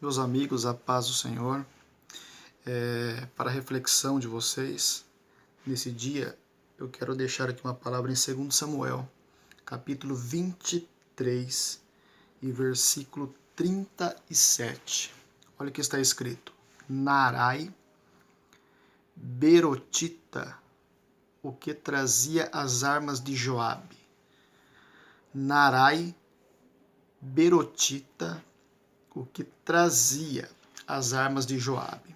Meus amigos, a paz do Senhor, para a reflexão de vocês, nesse dia, eu quero deixar aqui uma palavra em 2 Samuel, capítulo 23 e versículo 37. Olha o que está escrito: Narai, Berotita, o que trazia as armas de Joabe. Narai, Berotita, o que trazia as armas de Joabe.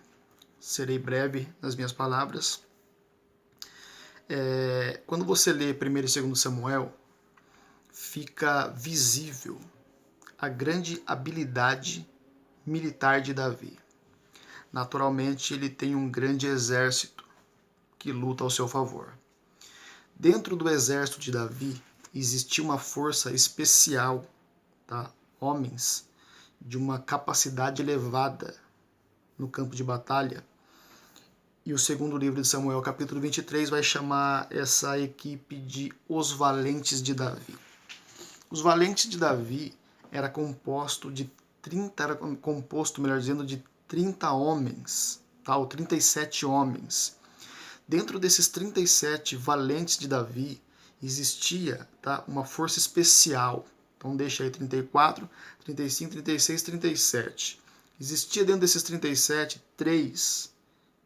Serei breve nas minhas palavras. Quando você lê 1 e 2 Samuel, fica visível a grande habilidade militar de Davi. Naturalmente, ele tem um grande exército que luta ao seu favor. Dentro do exército de Davi, existia uma força especial, tá? Homens de uma capacidade elevada no campo de batalha. E o segundo livro de Samuel, capítulo 23, vai chamar essa equipe de Os Valentes de Davi. Os Valentes de Davi era composto, melhor dizendo, de 30 homens, tá? Ou 37 homens. Dentro desses 37 valentes de Davi, existia, tá, uma força especial. Então deixa aí 34, 35, 36, 37. Existia dentro desses 37, 3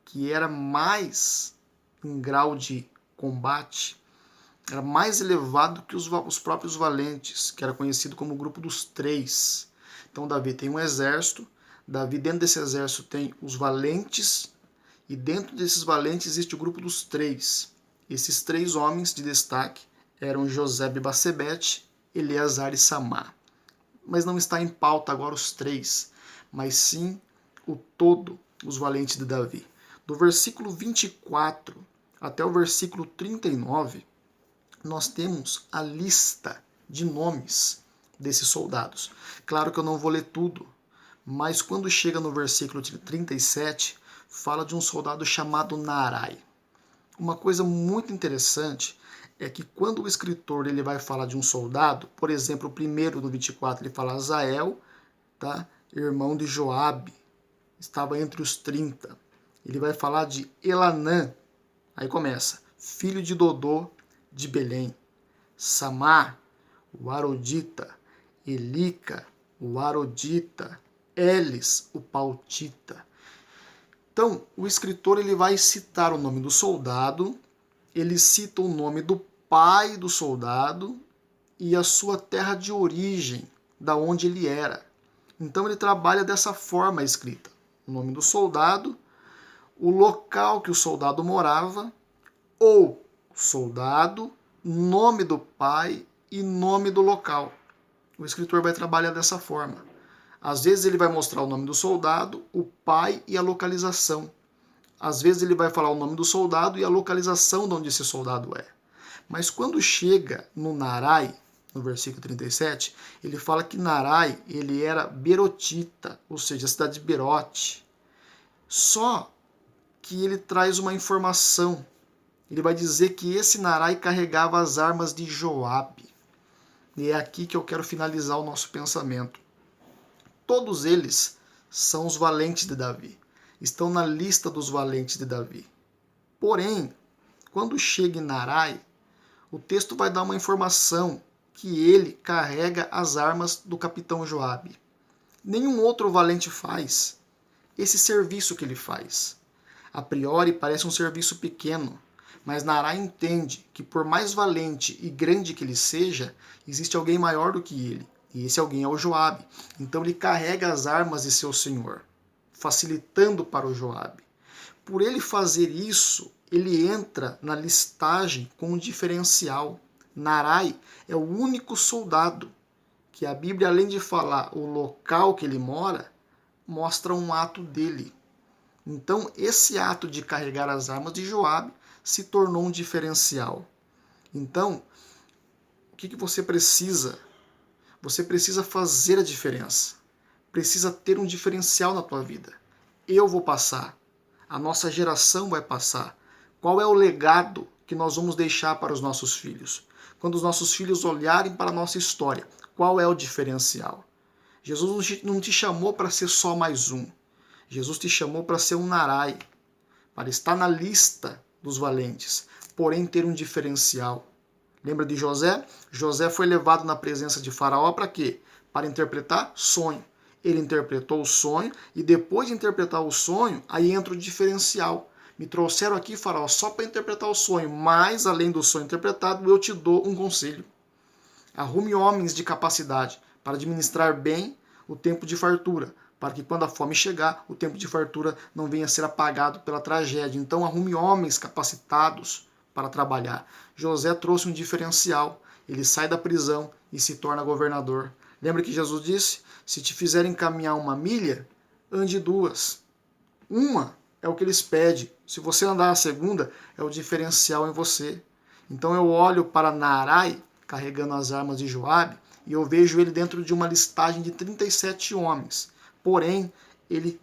que era mais em grau de combate, era mais elevado que os próprios valentes, que era conhecido como o grupo dos 3. Então Davi tem um exército, Davi dentro desse exército tem os valentes, e dentro desses valentes existe o grupo dos 3. Esses 3 homens de destaque eram Josebe-Basebete, Eleazar e Samá. Mas não está em pauta agora os 3, mas sim o todo, os valentes de Davi. Do versículo 24 até o versículo 39, nós temos a lista de nomes desses soldados. Claro que eu não vou ler tudo, mas quando chega no versículo 37, fala de um soldado chamado Narai. Uma coisa muito interessante é que quando o escritor ele vai falar de um soldado, por exemplo, o primeiro do 24, ele fala Azael, tá? Irmão de Joabe, estava entre os 30. Ele vai falar de Elanã, aí começa, filho de Dodô de Belém, Samá, o Arodita, Elica, o Arodita, Elis, o Pautita. Então, o escritor ele vai citar o nome do soldado, ele cita o nome do pai do soldado e a sua terra de origem, da onde ele era. Então ele trabalha dessa forma escrita: o nome do soldado, o local que o soldado morava, ou soldado, nome do pai e nome do local. O escritor vai trabalhar dessa forma. Às vezes ele vai mostrar o nome do soldado, o pai e a localização. Às vezes ele vai falar o nome do soldado e a localização de onde esse soldado é. Mas quando chega no Narai, no versículo 37, ele fala que Narai ele era berotita, ou seja, a cidade de Berote. Só que ele traz uma informação. Ele vai dizer que esse Narai carregava as armas de Joabe. E é aqui que eu quero finalizar o nosso pensamento. Todos eles são os valentes de Davi. Estão na lista dos valentes de Davi. Porém, quando chega em Narai, o texto vai dar uma informação que ele carrega as armas do capitão Joabe. Nenhum outro valente faz esse serviço que ele faz. A priori parece um serviço pequeno, mas Narai entende que por mais valente e grande que ele seja, existe alguém maior do que ele. E esse alguém é o Joabe. Então ele carrega as armas de seu senhor, facilitando para o Joabe. Por ele fazer isso, ele entra na listagem com um diferencial. Narai é o único soldado que a Bíblia, além de falar o local que ele mora, mostra um ato dele. Então esse ato de carregar as armas de Joabe se tornou um diferencial. Então, o que você precisa? Você precisa fazer a diferença. Precisa ter um diferencial na tua vida. Eu vou passar. A nossa geração vai passar. Qual é o legado que nós vamos deixar para os nossos filhos? Quando os nossos filhos olharem para a nossa história, qual é o diferencial? Jesus não te chamou para ser só mais um. Jesus te chamou para ser um Narai, para estar na lista dos valentes, porém ter um diferencial. Lembra de José? José foi levado na presença de Faraó para quê? Para interpretar sonho. Ele interpretou o sonho e depois de interpretar o sonho, aí entra o diferencial. Me trouxeram aqui, Faraó, só para interpretar o sonho, mas além do sonho interpretado, eu te dou um conselho. Arrume homens de capacidade para administrar bem o tempo de fartura, para que quando a fome chegar, o tempo de fartura não venha a ser apagado pela tragédia. Então arrume homens capacitados para trabalhar. José trouxe um diferencial. Ele sai da prisão e se torna governador. Lembra que Jesus disse? Se te fizerem caminhar 1 milha, ande 2. Uma é o que eles pedem. Se você andar a segunda, é o diferencial em você. Então eu olho para Narai, carregando as armas de Joabe, e eu vejo ele dentro de uma listagem de 37 homens. Porém, ele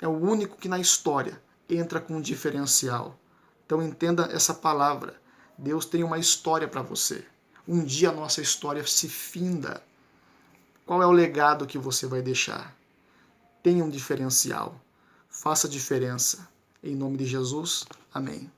é o único que na história entra com um diferencial. Então entenda essa palavra. Deus tem uma história para você. Um dia a nossa história se finda. Qual é o legado que você vai deixar? Tenha um diferencial. Faça diferença. Em nome de Jesus, amém.